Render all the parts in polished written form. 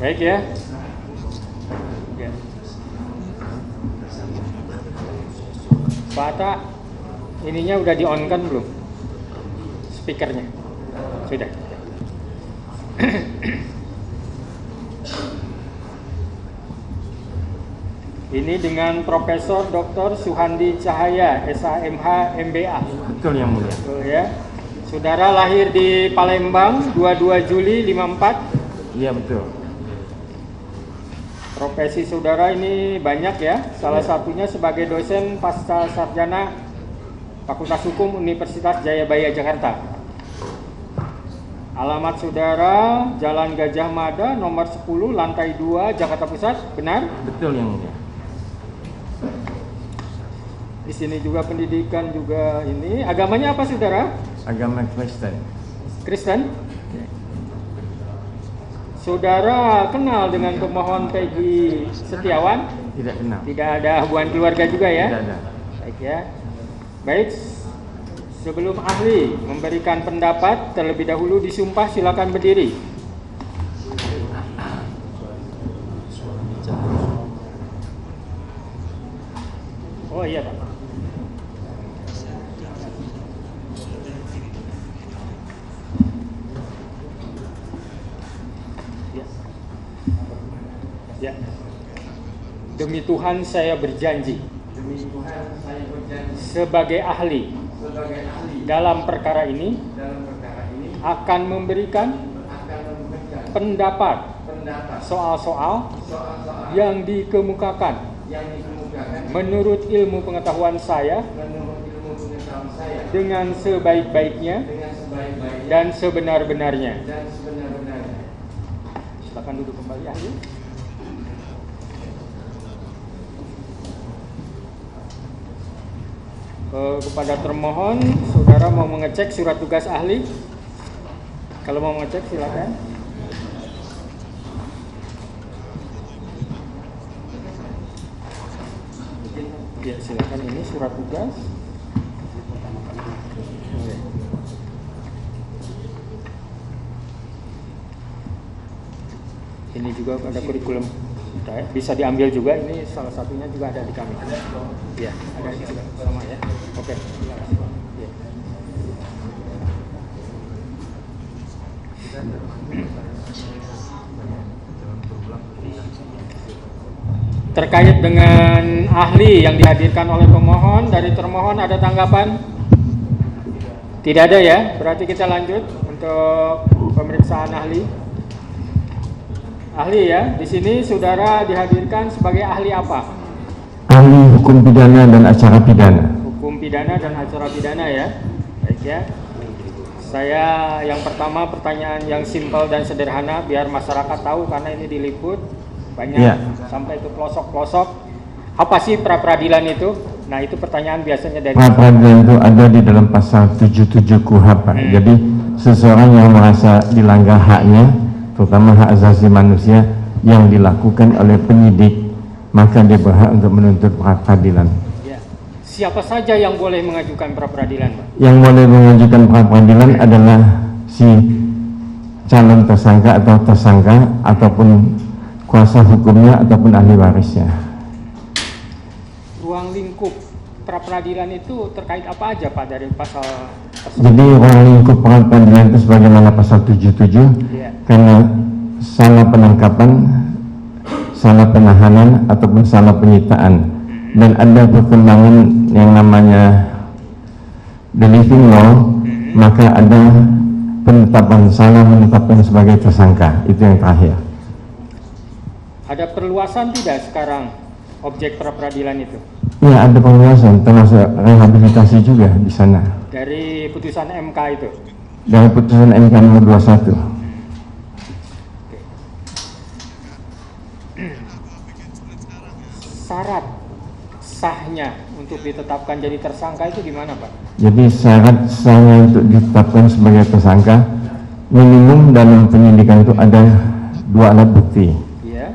Baik ya. Ya. Pak Atta, ininya udah di-on-kan belum? Speakernya? Sudah. Ini dengan Profesor Dr. Suhandi Cahaya, SHMH MBA. Betul yang mulia. Betul ya. Saudara lahir di Palembang 22 Juli 54. Iya betul. Profesi saudara ini banyak ya. Salah satunya sebagai dosen pasca sarjana Fakultas Hukum Universitas Jayabaya Jakarta. Alamat saudara Jalan Gajah Mada nomor 10 lantai 2 Jakarta Pusat, benar? Betul yang mulia. Di sini juga pendidikan juga ini. Agamanya apa saudara? Agama Kristen. Kristen? Saudara kenal dengan pemohon Peggy Setiawan? Tidak kenal. Tidak ada hubungan keluarga juga ya? Tidak ada. Baik ya. Baik. Sebelum ahli memberikan pendapat, terlebih dahulu disumpah, silakan berdiri. Oh iya Pak. Ya. Demi Tuhan saya berjanji. Demi Tuhan saya berjanji. Sebagai ahli. Dalam perkara ini. Akan memberikan. Pendapat. Soal-soal. Yang dikemukakan. Menurut ilmu pengetahuan saya. Dengan sebaik-baiknya. Dan sebenar-benarnya. Silakan duduk kembali ahli. Kepada termohon, saudara mau mengecek surat tugas ahli? Kalau mau mengecek silakan. Ya silakan, ini surat tugas. Ini juga ada kurikulum. Bisa diambil juga, ini salah satunya juga ada di kami. Ya, ada juga sama ya. Oke. Ya. Terkait dengan ahli yang dihadirkan oleh pemohon, dari termohon ada tanggapan? Tidak ada ya, berarti kita lanjut untuk pemeriksaan ahli. Ahli ya, di sini saudara dihadirkan sebagai ahli apa? Ahli hukum pidana dan acara pidana. Hukum pidana dan acara pidana ya. Baik ya. Saya yang pertama pertanyaan yang simpel dan sederhana biar masyarakat tahu karena ini diliput banyak ya. Sampai ke pelosok-pelosok. Apa sih pra-peradilan itu? Nah, itu pertanyaan biasanya dari pra-peradilan itu ada di dalam pasal 77 KUHP. Jadi seseorang yang merasa dilanggar haknya, terutama hak asasi manusia yang dilakukan oleh penyidik, maka dia berhak untuk menuntut pra-peradilan. Ya. Siapa saja yang boleh mengajukan pra-peradilan, Pak? Yang boleh mengajukan pra-peradilan adalah si calon tersangka atau tersangka ataupun kuasa hukumnya ataupun ahli warisnya. Ruang lingkup pra-peradilan itu terkait apa aja Pak dari pasal tersebut? Jadi ruang lingkup pra-peradilan itu sebagaimana pasal 77 ya. Karena salah penangkapan, salah penahanan ataupun salah penyitaan dan ada perkembangan yang namanya the living law, maka ada penetapan salah menetapkan sebagai tersangka. Itu yang terakhir. Ada perluasan tidak sekarang objek pra-peradilan itu? Ya, ada perluasan, termasuk rehabilitasi juga di sana. Dari putusan MK itu? Dari putusan MK nomor 21. Syarat sahnya untuk ditetapkan jadi tersangka itu gimana Pak? Jadi syarat sahnya untuk ditetapkan sebagai tersangka minimum dalam penyidikan itu ada 2 alat bukti. Iya.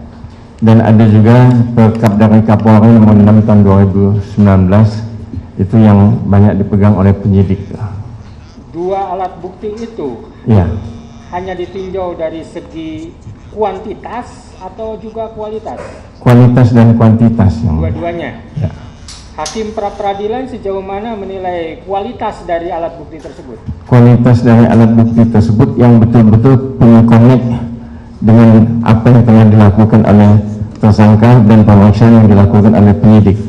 Dan ada juga perkap dari Kapolri nomor 6 tahun 2019 itu yang banyak dipegang oleh penyidik. 2 alat bukti itu? Iya. Hanya ditinjau dari segi kuantitas atau juga kualitas? Kualitas dan kuantitas yang mulia. Dua-duanya. Ya. Hakim pra-peradilan sejauh mana menilai kualitas dari alat bukti tersebut? Kualitas dari alat bukti tersebut yang betul-betul punya connect dengan apa yang telah dilakukan oleh tersangka dan pemeriksaan yang dilakukan oleh penyidik.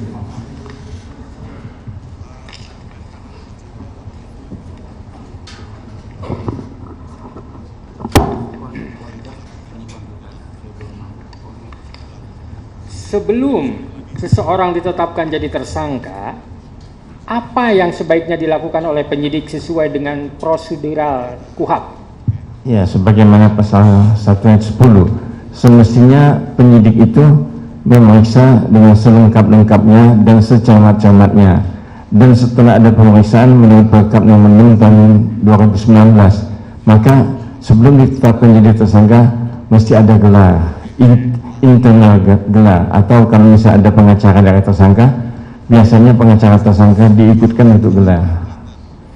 Sebelum seseorang ditetapkan jadi tersangka, apa yang sebaiknya dilakukan oleh penyidik sesuai dengan prosedural KUHP? Ya, sebagaimana pasal 1 ayat 10, semestinya penyidik itu memeriksa dengan selengkap-lengkapnya dan secermat-cermatnya. Dan setelah ada pemeriksaan menurut Perkap nomor 6 tahun 2019, maka sebelum ditetapkan jadi tersangka mesti ada gelar internal gelar, atau kalau misalnya ada pengacara dari tersangka, biasanya pengacara tersangka diikutkan untuk gelar.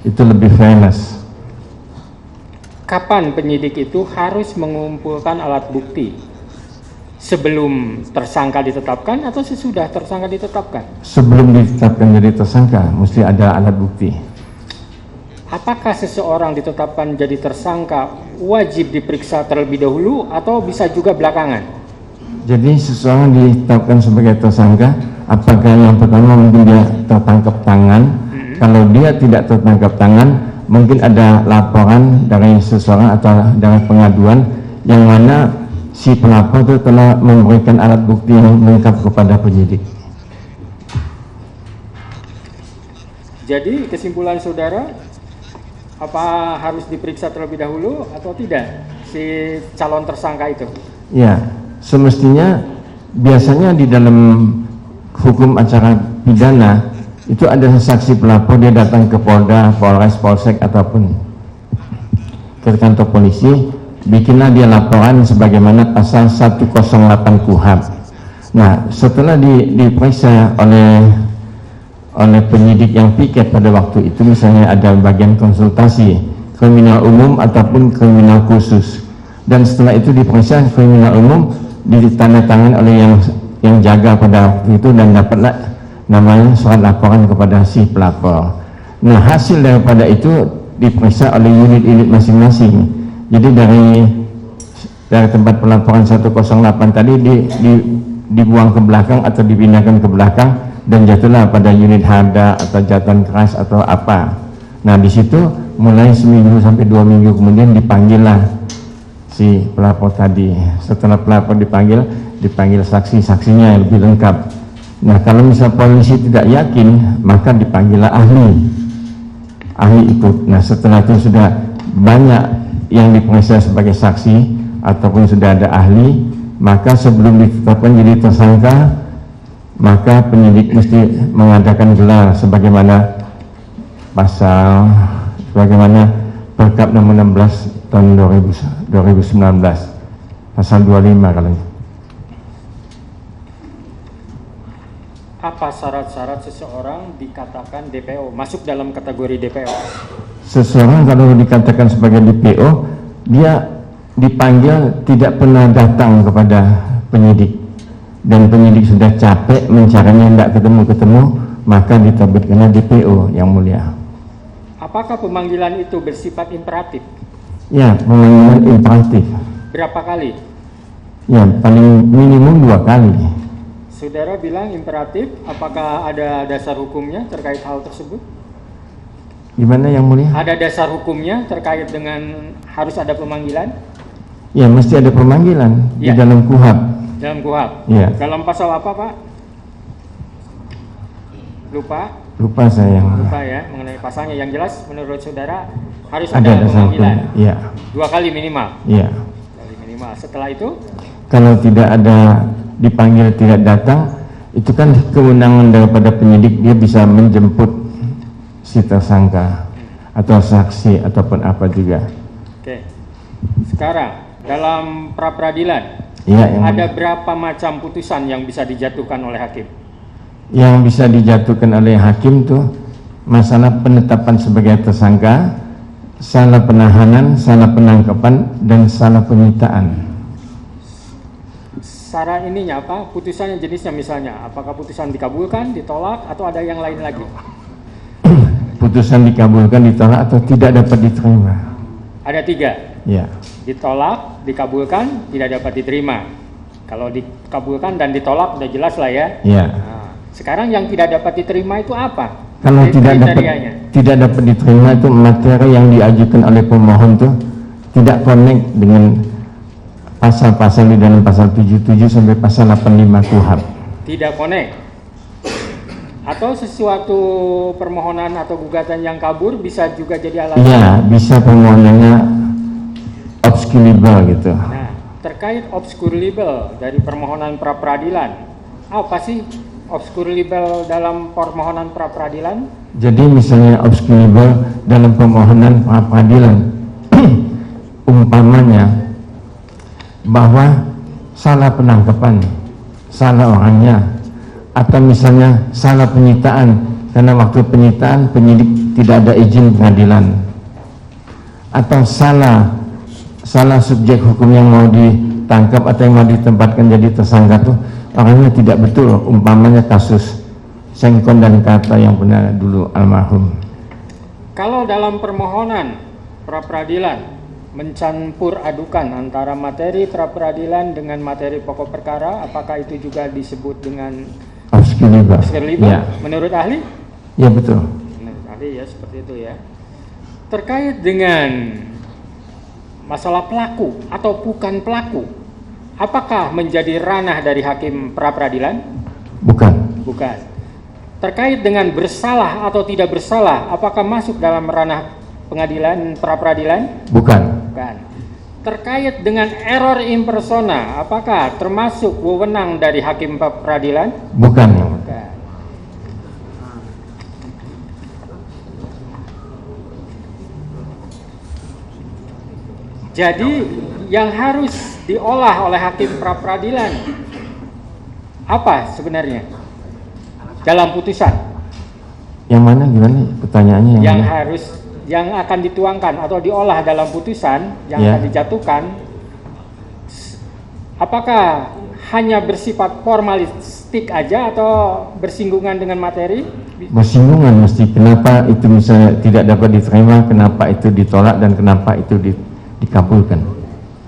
Itu lebih fairness. Kapan penyidik itu harus mengumpulkan alat bukti? Sebelum tersangka ditetapkan atau sesudah tersangka ditetapkan? Sebelum ditetapkan jadi tersangka mesti ada alat bukti. Apakah seseorang ditetapkan jadi tersangka wajib diperiksa terlebih dahulu atau bisa juga belakangan? Jadi seseorang ditetapkan sebagai tersangka, apakah yang pertama mungkin dia tertangkap tangan? Kalau dia tidak tertangkap tangan, mungkin ada laporan dari seseorang atau dari pengaduan yang mana si pelapor itu telah memberikan alat bukti yang lengkap kepada penyidik. Jadi kesimpulan saudara, apa harus diperiksa terlebih dahulu atau tidak si calon tersangka itu? Ya, semestinya biasanya di dalam hukum acara pidana itu ada saksi pelapor, dia datang ke Polda, Polres, Polsek ataupun ke kantor polisi, bikinlah dia laporan sebagaimana pasal 108 KUHP. Nah, setelah diperiksa oleh penyidik yang piket pada waktu itu, misalnya ada bagian konsultasi kriminal umum ataupun kriminal khusus, dan setelah itu diperiksa kriminal umum, ditandatangani oleh yang jaga pada waktu itu, dan dapatlah namanya surat laporan kepada si pelapor. Nah, hasil daripada itu diperiksa oleh unit-unit masing-masing. Jadi dari tempat pelaporan 108 tadi dibuang ke belakang atau dipindahkan ke belakang dan jatuhlah pada unit harda atau jatuhan keras atau apa. Nah, di situ mulai seminggu sampai 2 minggu kemudian dipanggillah si pelapor tadi. Setelah pelapor dipanggil saksi-saksinya yang lebih lengkap. Nah, kalau misal polisi tidak yakin, maka dipanggillah ahli ikut. Nah, setelah itu sudah banyak yang diperiksa sebagai saksi ataupun sudah ada ahli, maka sebelum ditetapkan jadi tersangka, maka penyidik mesti mengadakan gelar sebagaimana Perkap nomor 16 tahun 2019 pasal 25 kalau. Apa syarat-syarat seseorang dikatakan DPO, masuk dalam kategori DPO? Seseorang kalau dikatakan sebagai DPO, dia dipanggil tidak pernah datang kepada penyidik, dan penyidik sudah capek mencarinya tidak ketemu-ketemu, maka diterbitkanlah DPO yang mulia. Apakah pemanggilan itu bersifat imperatif? Ya, pemanggilan imperatif. Berapa kali? Ya, paling minimum 2 kali. Saudara bilang imperatif, apakah ada dasar hukumnya terkait hal tersebut? Gimana yang mulia? Ada dasar hukumnya terkait dengan harus ada pemanggilan? Ya, mesti ada pemanggilan ya. Di dalam KUHP. Dalam KUHP? Ya. Dalam pasal apa, Pak? Lupa saya. Lupa ya, mengenai pasalnya. Yang jelas menurut saudara harus ada pemanggilan. Ya. 2 kali minimal. Ya. 2 kali minimal. Setelah itu? Kalau tidak ada dipanggil tidak datang, itu kan kewenangan daripada penyidik, dia bisa menjemput si tersangka atau saksi ataupun apa juga. Oke. Sekarang dalam pra peradilan ya, ada berapa macam putusan yang bisa dijatuhkan oleh hakim? Yang bisa dijatuhkan oleh hakim tuh masalah penetapan sebagai tersangka, salah penahanan, salah penangkapan, dan salah penyitaan. secara ininya apa? Putusannya jenisnya misalnya, apakah putusan dikabulkan, ditolak, atau ada yang lain lagi? Putusan dikabulkan, ditolak, atau tidak dapat diterima. Ada 3. Ya. Ditolak, dikabulkan, tidak dapat diterima. Kalau dikabulkan dan ditolak udah jelas lah ya. Ya. Nah, sekarang yang tidak dapat diterima itu apa? Kalau Kriterianya. tidak dapat diterima itu materi yang diajukan oleh pemohon tuh tidak connect dengan pasal-pasal di dalam pasal 77 sampai pasal 85 KUHP. Tidak connect. Atau sesuatu permohonan atau gugatan yang kabur bisa juga jadi alasan. Iya, bisa permohonannya obscurable gitu. Nah, terkait obscurable dari permohonan pra peradilan, apa sih obscurable dalam permohonan pra peradilan? Jadi misalnya obscurable dalam permohonan pra peradilan, umpamanya bahwa salah penangkapan, salah orangnya, atau misalnya salah penyitaan karena waktu penyitaan penyidik tidak ada izin pengadilan, atau salah subjek hukum yang mau ditangkap atau yang mau ditempatkan jadi tersangka tuh orangnya tidak betul, umpamanya kasus Sengkon dan Kata yang pernah dulu almarhum. Kalau dalam permohonan pra peradilan mencampur adukan antara materi pra peradilan dengan materi pokok perkara, apakah itu juga disebut dengan obscurable? Ya. Menurut ahli? Ya betul. Menurut ahli ya seperti itu ya. Terkait dengan masalah pelaku atau bukan pelaku, apakah menjadi ranah dari hakim pra peradilan? Bukan. Bukan. Terkait dengan bersalah atau tidak bersalah, apakah masuk dalam ranah pengadilan pra peradilan? Bukan. Terkait dengan error in persona, apakah termasuk wewenang dari hakim pra peradilan? Bukan. Bukan. Jadi yang harus diolah oleh hakim pra peradilan apa sebenarnya dalam putusan? Yang mana gimana pertanyaannya? Yang akan dituangkan atau diolah dalam putusan yang akan dijatuhkan, apakah hanya bersifat formalistik aja atau bersinggungan dengan materi? Bersinggungan mesti. Kenapa itu misalnya tidak dapat diterima, kenapa itu ditolak, dan kenapa itu dikabulkan?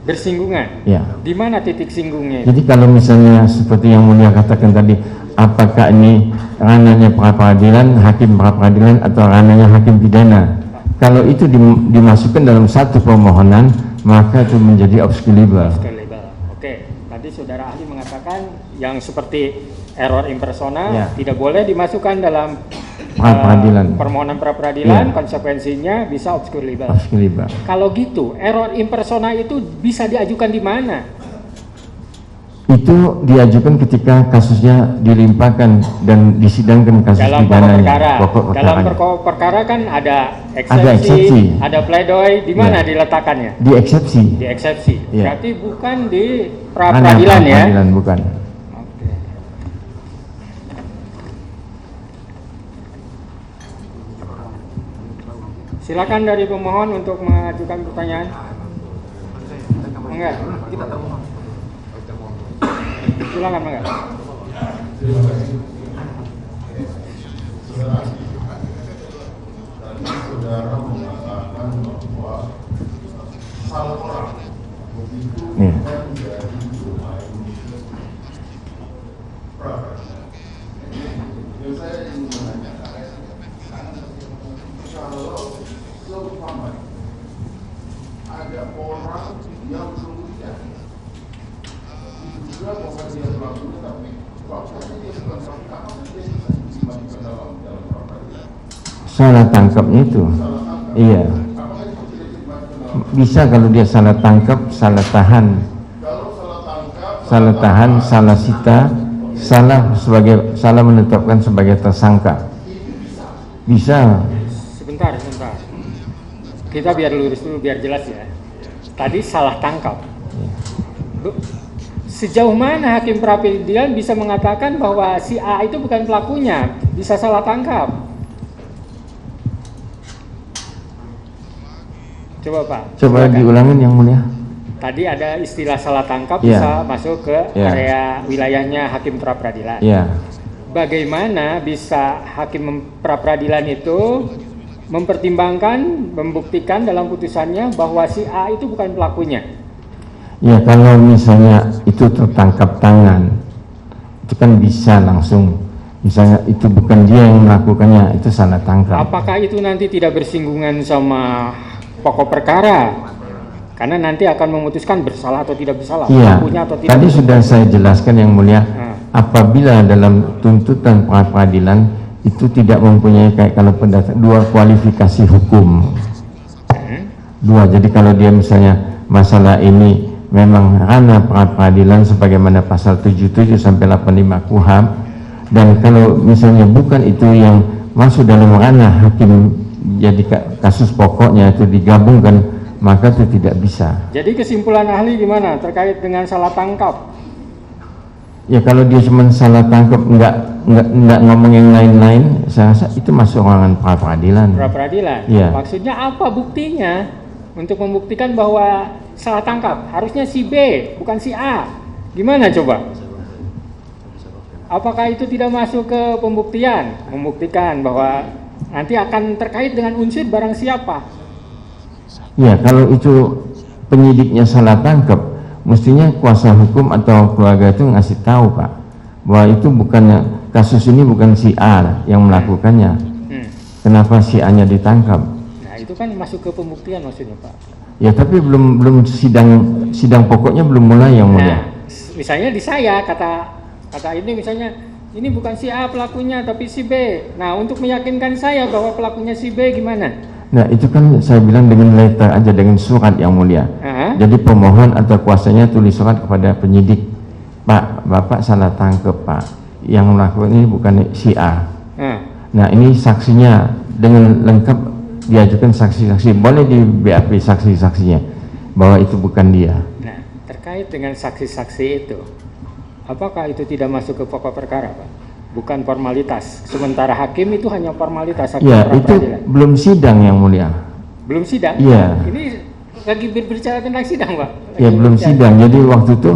Bersinggungan? Ya. Di mana titik singgungnya? Jadi kalau misalnya seperti yang Mulia katakan tadi, apakah ini ranahnya pra peradilan, hakim pra peradilan, atau ranahnya hakim pidana? Kalau itu dimasukkan dalam satu permohonan, maka itu menjadi obscurable. Oke, tadi saudara ahli mengatakan yang seperti error in persona tidak boleh dimasukkan dalam permohonan pra peradilan, konsekuensinya bisa obscurable. Kalau gitu, error in persona itu bisa diajukan di mana? Itu diajukan ketika kasusnya dilimpahkan dan disidangkan kasus pidananya. Dalam pokok perkara kan ada eksepsi, ada pledoi, di mana diletakkannya? Di eksepsi. Di eksepsi. Berarti bukan di pra peradilan ya? Bukan. Oke. Silakan dari pemohon untuk mengajukan pertanyaan. Enggak. Silakan, enggak. Saudara mengatakan bahwa salah orang begitu menjadi domain pra-peradilan. Yang saya ingin menanyakan, kalau seumpama ada orang yang kemudian juga bahwa dia pelakunya, tapi faktanya dia bukan pelaku, apakah dia bisa dimasukkan dalam pra-peradilan? Salah tangkapnya itu, iya. Bisa kalau dia salah tangkap, salah tahan, salah sita, salah menetapkan sebagai tersangka. Bisa. Sebentar. Kita biar lurus dulu, biar jelas ya. Tadi salah tangkap. Sejauh mana hakim pra peradilan bisa mengatakan bahwa si A itu bukan pelakunya, bisa salah tangkap? Coba Pak. Coba diulangin yang mulia. Tadi ada istilah salah tangkap Ya. bisa masuk ke Ya. area wilayahnya hakim pra peradilan. Ya, Bagaimana bisa hakim pra peradilan itu mempertimbangkan, membuktikan dalam putusannya bahwa si A itu bukan pelakunya? ya kalau misalnya itu tertangkap tangan, itu kan bisa langsung. Misalnya itu bukan dia yang melakukannya, itu salah tangkap. Apakah itu nanti tidak bersinggungan sama pokok perkara? Karena nanti akan memutuskan bersalah atau tidak bersalah, Iya, pelakunya atau tidak. tadi sudah saya jelaskan yang mulia, apabila dalam tuntutan peradilan itu tidak mempunyai kayak kalau dua kualifikasi hukum. Dua, jadi kalau dia misalnya masalah ini memang ranah peradilan sebagaimana pasal 77 sampai 85 KUHP, dan kalau misalnya bukan itu yang masuk dalam ranah hakim, jadi kasus pokoknya itu digabungkan, maka itu tidak bisa. Jadi kesimpulan ahli gimana terkait dengan salah tangkap? Ya kalau dia cuma salah tangkap, nggak ngomong yang lain-lain, saya rasa itu masuk ranah pra peradilan. Pra peradilan. Iya. Maksudnya apa buktinya untuk membuktikan bahwa salah tangkap? Harusnya si B, bukan si A. Gimana coba? Apakah itu tidak masuk ke pembuktian? Membuktikan bahwa nanti akan terkait dengan unsur barang siapa? Ya kalau itu penyidiknya salah tangkap, mestinya kuasa hukum atau keluarga itu ngasih tahu Pak, bahwa itu bukannya, kasus ini bukan si A yang melakukannya. Kenapa si A-nya ditangkap? Nah itu kan masuk ke pembuktian maksudnya Pak. Ya tapi belum sidang pokoknya belum mulai yang mulia. Nah, misalnya di saya kata ini misalnya ini bukan si A pelakunya tapi si B. Nah untuk meyakinkan saya bahwa pelakunya si B gimana? Nah itu kan saya bilang dengan letter aja, dengan surat yang mulia. Jadi pemohon atau kuasanya tulis surat kepada penyidik, Pak, Bapak salah tangkap Pak, yang melakukan ini bukan si A. Nah ini saksinya dengan lengkap diajukan saksi-saksi, boleh di BAP saksi-saksinya bahwa itu bukan dia. Nah terkait dengan saksi-saksi itu, apakah itu tidak masuk ke pokok perkara Pak? Bukan formalitas. Sementara hakim itu hanya formalitas. Hakim Ya pra itu peradilan. belum sidang yang mulia. Belum sidang? Iya. Ini lagi berbicara tentang sidang Pak? Ya belum sidang. Jadi waktu itu,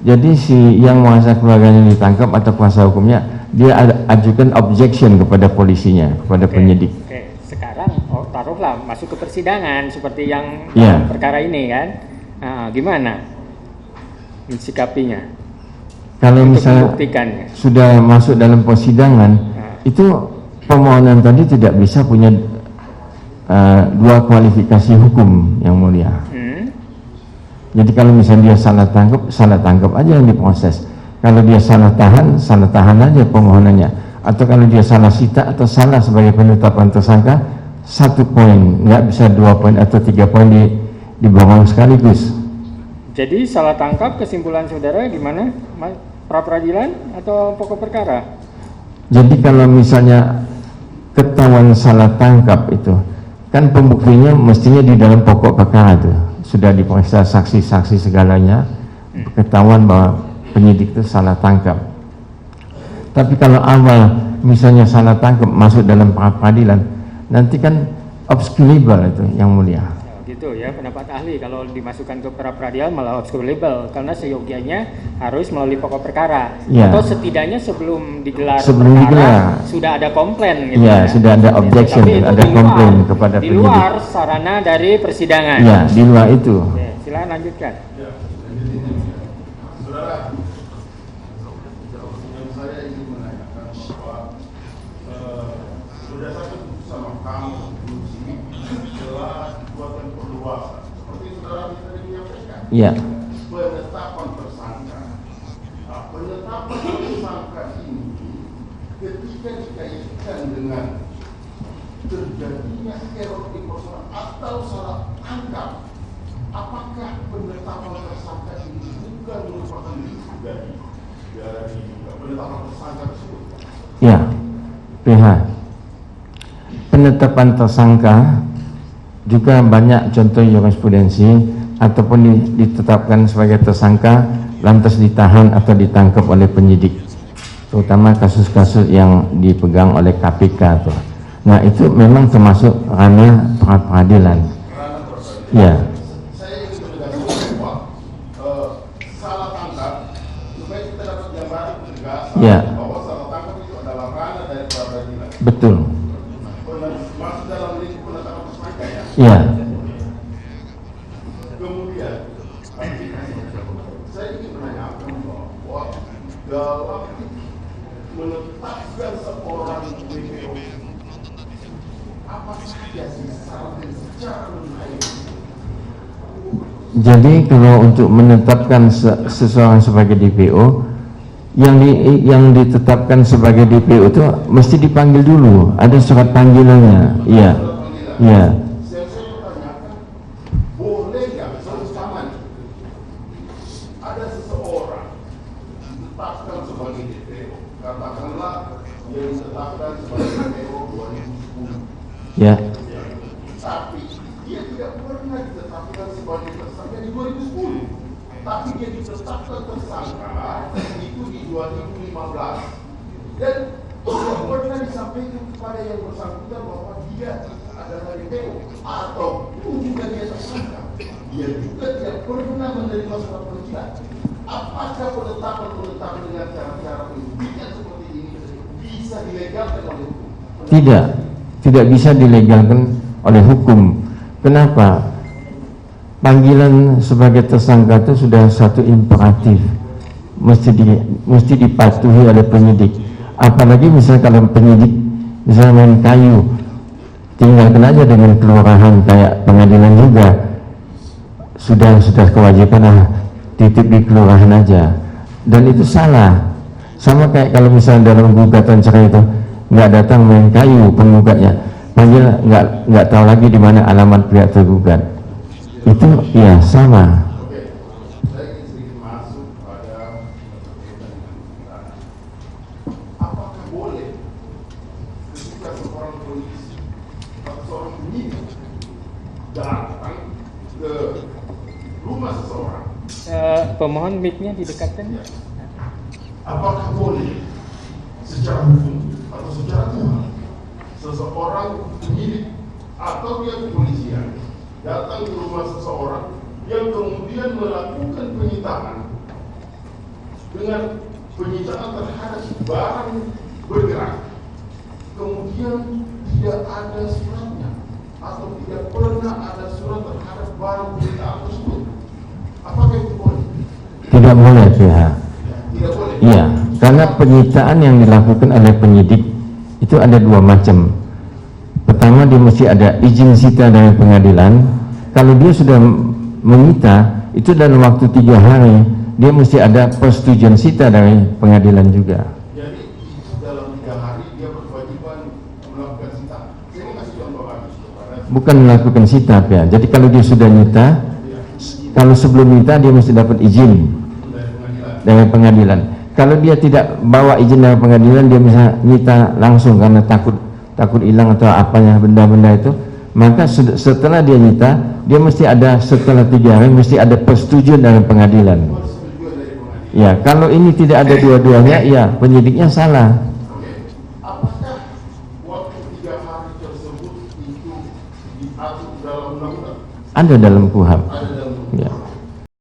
jadi si yang merasa keluarganya ditangkap atau kuasa hukumnya, dia ajukan objection kepada polisinya, kepada penyidik. Oke, sekarang taruhlah masuk ke persidangan seperti yang Iya. perkara ini kan. Nah, gimana mensikapinya? Kalau Untuk misalnya membuktikannya. sudah masuk dalam persidangan, itu permohonan tadi tidak bisa punya dua kualifikasi hukum yang mulia. Jadi kalau misalnya dia salah tangkap aja yang diproses. Kalau dia salah tahan aja permohonannya. Atau kalau dia salah sita atau salah sebagai penetapan tersangka, 1 poin, nggak bisa 2 poin atau 3 poin diborong sekaligus. Jadi salah tangkap kesimpulan saudara gimana? Pra peradilan atau pokok perkara? Jadi kalau misalnya ketahuan salah tangkap itu, kan pembuktinya mestinya di dalam pokok perkara itu sudah diperiksa saksi-saksi segalanya, ketahuan bahwa penyidik itu salah tangkap. Tapi kalau awal misalnya salah tangkap masuk dalam pra peradilan, nanti kan obscurable itu yang mulia. Gitu ya pendapat ahli, kalau dimasukkan ke pra peradilan malah obscurable karena seyogianya harus melalui pokok perkara. Ya. Atau setidaknya sebelum digelar Sebelum perkara digelar. sudah ada komplain gitu Ya, sudah ada objection, Tapi itu ada di luar- komplain kepada di penyidik. luar sarana dari persidangan. Ya, di luar itu. Oke, silakan lanjutkan. Saudara, yang saya ingin menanyakan bahwa berdasarkan putusan mahkamah konstitusi telah dibuatkan perluasan seperti saudara tadi menyampaikan. Ya. Penetapan tersangka. Nah, penetapan tersangka ini ketika dikaitkan dengan terjadinya error di persoalan atau salah tangkap, apakah penetapan tersangka ini bukan merupakan isu dari penetapan tersangka tersebut? Ya, PH. Penetapan tersangka juga banyak contoh jurisprudensi ataupun ditetapkan sebagai tersangka lantas ditahan atau ditangkap oleh penyidik, terutama kasus-kasus yang dipegang oleh KPK tuh. Nah itu memang termasuk ranah pra peradilan. Ya. Saya ingin menegaskan bahwa Ya. Bahwa salah tangkap itu adalah ranah dari peradilan. Betul. Masuk dalam lingkup penetapan tersangka ya. Ya. Kemudian saya ingin menanyakan bahwa dalam menetapkan seorang DPO apa saja sih syarat dan secara mengenai. Jadi kalau untuk menetapkan seseorang sebagai DPO, yang ditetapkan sebagai DPO itu mesti dipanggil dulu, ada surat panggilannya. Iya. Iya. Saya bertanyakan, boleh nggak seumpama ada seseorang ditetapkan sebagai DPO, katakanlah dia ditetapkan sebagai DPO 2010. Ya. Tapi dia tidak pernah ditetapkan sebagai tersangka di 2010. Tapi dia ditetapkan tersangka itu di 2015. Dan tidak pernah disampaikan kepada yang bersangkutan bahwa dia adalah DPO atau juga dia tersangka. Dia juga tidak pernah menerima surat panggilan. Apakah penetapan dengan cara-cara penyidikan seperti ini bisa dilegalkan oleh hukum? Tidak bisa dilegalkan oleh hukum. Kenapa? Panggilan sebagai tersangka itu sudah satu imperatif, mesti dipatuhi oleh penyidik. Apalagi misalnya kalau penyidik misalnya main kayu, tinggalkan aja dengan kelurahan kayak pengadilan juga, sudah kewajiban titip di kelurahan aja, dan itu salah. Sama kayak kalau misalnya dalam gugatan cerai itu nggak datang main kayu penggugatnya, panggil nggak tahu lagi di mana alamat pihak tergugat, itu ya sama. Oke, saya ingin sedikit masuk pada apakah boleh ketika seorang polisi atau seorang penyidik datang ke rumah seseorang, Pemohon mic-nya didekatkan. apakah boleh secara hukum atau secara moral seseorang penyidik atau pihak kepolisian datang ke rumah seseorang yang kemudian melakukan penyitaan dengan penyitaan terhadap barang bergerak, kemudian tidak ada suratnya atau tidak pernah ada surat terhadap barang penyitaan tersebut, apakah itu boleh? Tidak boleh pihak. Tidak boleh. Iya, karena penyitaan yang dilakukan oleh penyidik itu ada dua macam. Pertama, dia mesti ada izin sita dari pengadilan. Kalau dia sudah menyita, itu dalam waktu 3 hari, dia mesti ada persetujuan sita dari pengadilan juga. Jadi itu dalam 3 hari dia berkewajiban melakukan sita. Saya mau kasih contoh lagi kepada Bukan melakukan sita, ya. Jadi kalau dia sudah nyita, kalau sebelum nyita dia mesti dapat izin dari pengadilan. dari pengadilan. Kalau dia tidak bawa izin dari pengadilan, dia bisa nyita langsung karena takut hilang atau apanya benda-benda itu, maka setelah dia nyita, dia mesti ada setelah 3 hari mesti ada persetujuan dari pengadilan. Persetujuan dari pengadilan. Ya, kalau ini tidak ada dua-duanya, ya penyidiknya salah. Oke. Apakah waktu 3 hari tersebut itu diatur dalam undang-undang? Ada dalam KUHP. Ada dalam Ya.